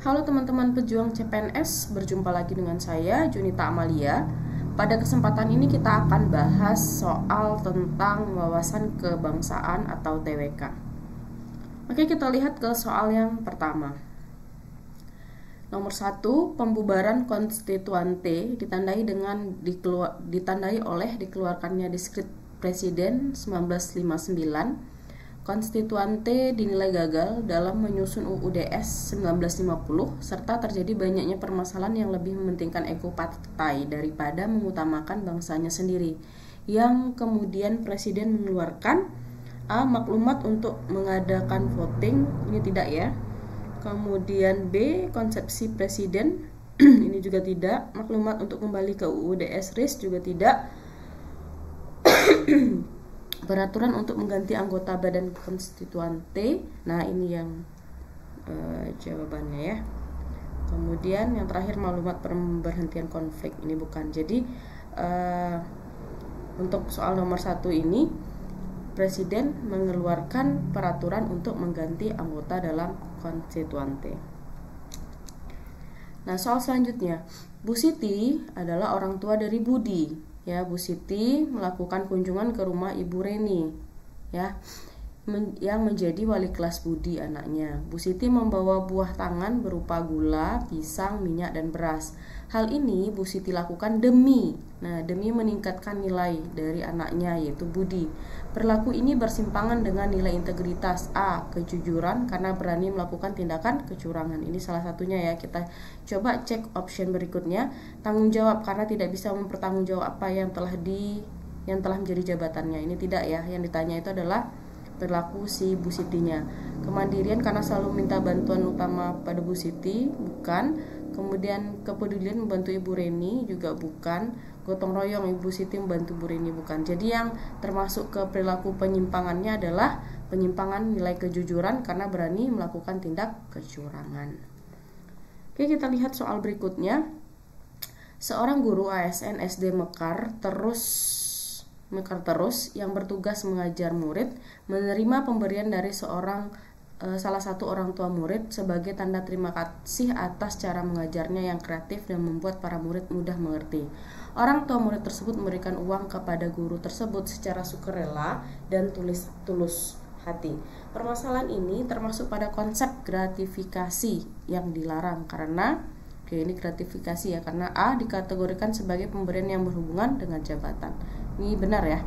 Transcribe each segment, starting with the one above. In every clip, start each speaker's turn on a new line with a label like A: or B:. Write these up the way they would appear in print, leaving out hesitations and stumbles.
A: Halo teman-teman pejuang CPNS, berjumpa lagi dengan saya Junita Amalia. Pada kesempatan ini kita akan bahas soal tentang wawasan kebangsaan atau TWK. Oke, kita lihat ke soal yang pertama. Nomor 1, pembubaran konstituante ditandai oleh dikeluarkannya Dekret Presiden 1959. Konstituante dinilai gagal dalam menyusun UUDS 1950 serta terjadi banyaknya permasalahan yang lebih mementingkan ego partai daripada mengutamakan bangsanya sendiri, yang kemudian Presiden mengeluarkan A. maklumat untuk mengadakan voting, ini tidak ya. Kemudian B. konsepsi Presiden, ini juga tidak. Maklumat untuk kembali ke UUDS RIS juga tidak. Peraturan untuk mengganti anggota badan konstituante, nah ini yang jawabannya ya. Kemudian yang terakhir maklumat pemberhentian konflik, ini bukan. Jadi untuk soal nomor 1 ini Presiden mengeluarkan peraturan untuk mengganti anggota dalam konstituante. Nah, soal selanjutnya, Bu Siti adalah orang tua dari Budi. Ya, Bu Siti melakukan kunjungan ke rumah Ibu Reni, ya, yang menjadi wali kelas Budi anaknya. Bu Siti membawa buah tangan berupa gula, pisang, minyak, dan beras. Hal ini Bu Siti lakukan demi meningkatkan nilai dari anaknya, yaitu Budi. Perilaku ini bersimpangan dengan nilai integritas. A. kejujuran karena berani melakukan tindakan kecurangan. Ini salah satunya ya. Kita coba cek option berikutnya. Tanggung jawab karena tidak bisa mempertanggungjawab apa yang telah menjadi jabatannya. Ini tidak ya. Yang ditanya itu adalah perilaku si Bu Sitinya. Kemandirian karena selalu minta bantuan utama pada Bu Siti, bukan. Kemudian kepedulian membantu Ibu Reni juga bukan. Gotong royong Ibu Siti membantu Bu Reni bukan. Jadi yang termasuk ke perilaku penyimpangannya adalah penyimpangan nilai kejujuran karena berani melakukan tindak kecurangan. Oke, kita lihat soal berikutnya. Seorang guru ASN SD Mekar terus yang bertugas mengajar murid menerima pemberian dari salah satu orang tua murid sebagai tanda terima kasih atas cara mengajarnya yang kreatif dan membuat para murid mudah mengerti. Orang tua murid tersebut memberikan uang kepada guru tersebut secara sukarela dan tulus hati. Permasalahan ini termasuk pada konsep gratifikasi yang dilarang karena ini gratifikasi ya, karena A dikategorikan sebagai pemberian yang berhubungan dengan jabatan. Ini benar ya.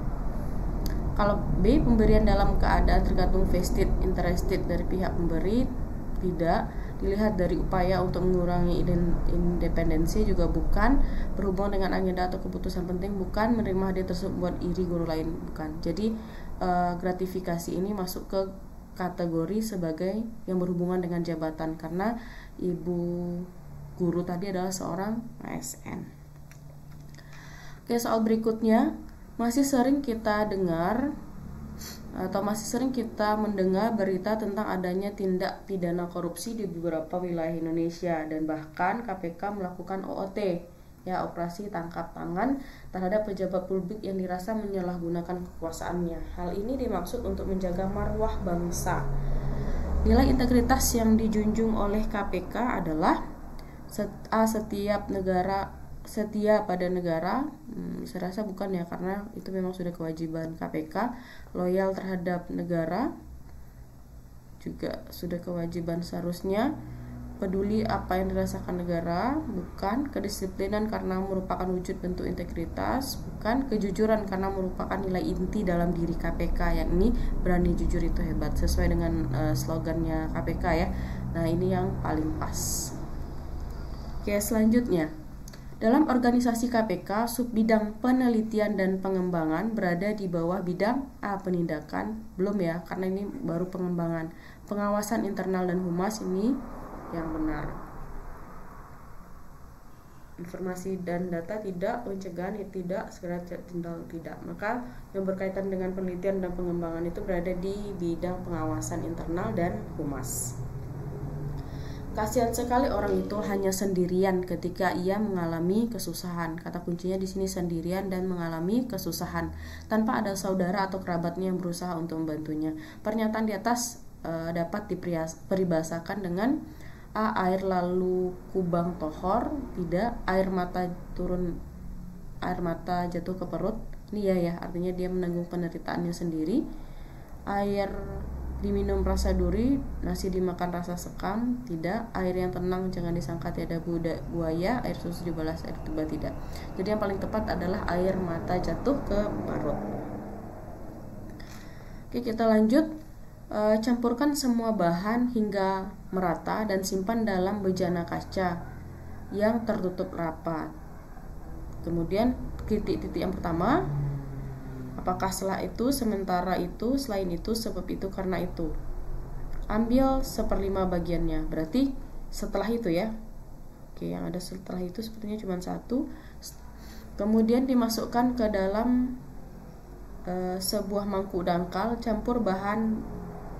A: Kalau B, pemberian dalam keadaan tergantung vested interested dari pihak pemberi, tidak. Dilihat dari upaya untuk mengurangi independensi juga bukan. Berhubungan dengan agenda atau keputusan penting bukan. Menerima hadiah tersebut buat iri guru lain bukan. Jadi gratifikasi ini masuk ke kategori sebagai yang berhubungan dengan jabatan karena ibu guru tadi adalah seorang ASN. Oke, soal berikutnya. Masih sering kita mendengar berita tentang adanya tindak pidana korupsi di beberapa wilayah Indonesia dan bahkan KPK melakukan OOT, ya, operasi tangkap tangan terhadap pejabat publik yang dirasa menyalahgunakan kekuasaannya. Hal ini dimaksud untuk menjaga marwah bangsa. Nilai integritas yang dijunjung oleh KPK adalah setia pada negara, saya rasa bukan ya, karena itu memang sudah kewajiban KPK. Loyal terhadap negara juga sudah kewajiban seharusnya. Peduli apa yang dirasakan negara, bukan. Kedisiplinan karena merupakan wujud bentuk integritas, bukan. Kejujuran karena merupakan nilai inti dalam diri KPK, yakni berani jujur itu hebat, sesuai dengan slogannya KPK ya. Nah, ini yang paling pas. Oke, selanjutnya. Dalam organisasi KPK, subbidang penelitian dan pengembangan berada di bawah bidang A, penindakan. Belum ya, karena ini baru pengembangan. Pengawasan internal dan humas, ini yang benar. Informasi dan data tidak, pencegahan tidak, segera tindak tidak. Maka yang berkaitan dengan penelitian dan pengembangan itu berada di bidang pengawasan internal dan humas. Kasihan sekali orang itu hanya sendirian ketika ia mengalami kesusahan. Kata kuncinya di sini sendirian dan mengalami kesusahan, tanpa ada saudara atau kerabatnya yang berusaha untuk membantunya. Pernyataan di atas dapat diperbahasakan dengan A. Air lalu kubang tohor. Tidak. Air mata jatuh ke perut. Ini ya, artinya dia menanggung penderitaannya sendiri. Air diminum rasa duri, nasi dimakan rasa sekam. Tidak. Air yang tenang jangan disangka tiada buaya. Air susu dibalas air tuba. Tidak. Jadi yang paling tepat adalah air mata jatuh ke parut. Oke, kita lanjut. Campurkan semua bahan hingga merata dan simpan dalam bejana kaca yang tertutup rapat. Kemudian titik-titik yang pertama, apakah setelah itu, sementara itu, selain itu, sebab itu, karena itu. Ambil 1/5 bagiannya, berarti setelah itu ya. Oke, yang ada setelah itu sepertinya cuma satu. Kemudian dimasukkan ke dalam sebuah mangkuk dangkal, campur bahan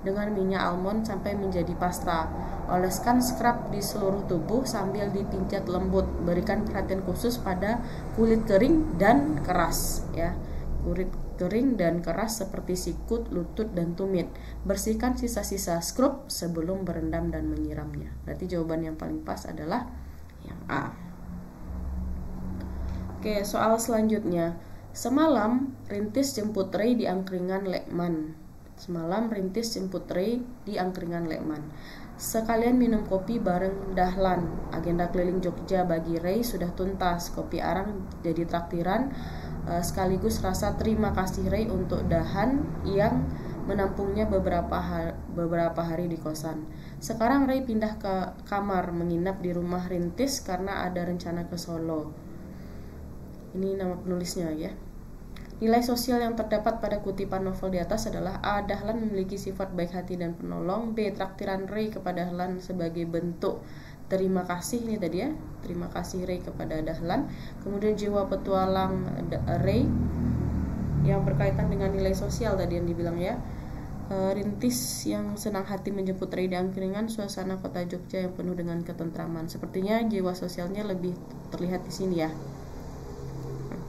A: dengan minyak almond sampai menjadi pasta. Oleskan scrub di seluruh tubuh sambil dipijat lembut. Berikan perhatian khusus pada kulit kering dan keras ya. Kulit kering dan keras seperti sikut, lutut, dan tumit. Bersihkan sisa-sisa scrub sebelum berendam dan menyiramnya. Berarti jawaban yang paling pas adalah yang A. Oke, soal selanjutnya. Semalam rintis jemput Ray di angkringan Lekman. Semalam rintis jemput Ray di angkringan Lekman. Sekalian minum kopi bareng Dahlan. Agenda keliling Jogja bagi Ray sudah tuntas. Kopi arang jadi traktiran, sekaligus rasa terima kasih Ray untuk Dahan yang menampungnya beberapa hari di kosan. Sekarang Ray pindah ke kamar menginap di rumah rintis karena ada rencana ke Solo. Ini nama penulisnya ya. Nilai sosial yang terdapat pada kutipan novel di atas adalah A. Dahlan memiliki sifat baik hati dan penolong. B. Traktiran Ray kepada Dahlan sebagai bentuk terima kasih. Ini tadi ya, terima kasih Ray kepada Dahlan. Kemudian jiwa petualang Ray yang berkaitan dengan nilai sosial tadi yang dibilang ya. Rintis yang senang hati menjemput Ray di angkringan, suasana kota Jogja yang penuh dengan ketentraman. Sepertinya jiwa sosialnya lebih terlihat di sini ya.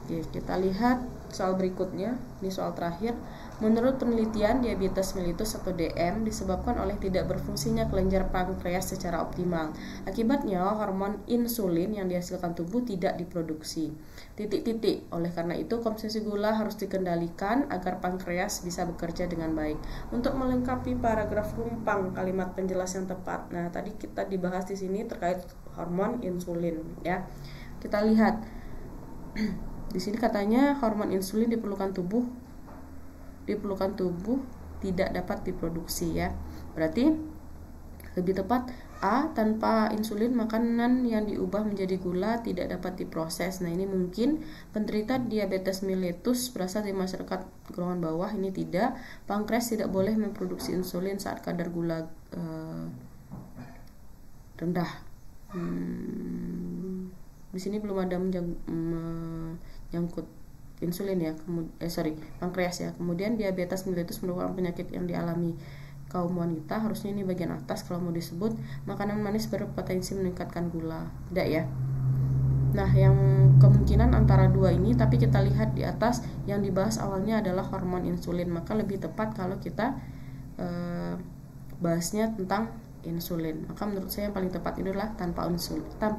A: Oke, kita lihat soal berikutnya. Ini soal terakhir. Menurut penelitian, diabetes mellitus atau DM disebabkan oleh tidak berfungsinya kelenjar pankreas secara optimal. Akibatnya, hormon insulin yang dihasilkan tubuh tidak diproduksi. Titik-titik. Oleh karena itu, konsumsi gula harus dikendalikan agar pankreas bisa bekerja dengan baik. Untuk melengkapi paragraf rumpang kalimat penjelas yang tepat. Nah, tadi kita dibahas di sini terkait hormon insulin ya. Kita lihat. Di sini katanya hormon insulin diperlukan tubuh tidak dapat diproduksi ya. Berarti lebih tepat A. Tanpa insulin makanan yang diubah menjadi gula tidak dapat diproses. Nah, ini mungkin penderita diabetes mellitus berasal dari masyarakat golongan bawah. Ini tidak. Pankreas tidak boleh memproduksi insulin saat kadar gula rendah. Di sini belum ada menyangkut insulin ya, pankreas ya. Kemudian diabetes mellitus merupakan penyakit yang dialami kaum wanita. Harusnya ini bagian atas kalau mau disebut makanan manis berpotensi meningkatkan gula. Tidak ya. Nah, yang kemungkinan antara dua ini, tapi kita lihat di atas yang dibahas awalnya adalah hormon insulin, maka lebih tepat kalau kita bahasnya tentang insulin. Maka menurut saya yang paling tepat itu adalah tanpa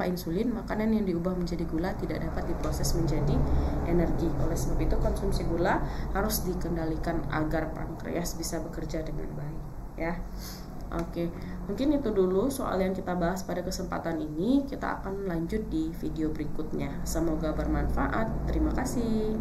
A: insulin makanan yang diubah menjadi gula tidak dapat diproses menjadi energi. Oleh sebab itu konsumsi gula harus dikendalikan agar pankreas bisa bekerja dengan baik ya. Oke, mungkin itu dulu soal yang kita bahas pada kesempatan ini. Kita akan lanjut di video berikutnya. Semoga bermanfaat. Terima kasih.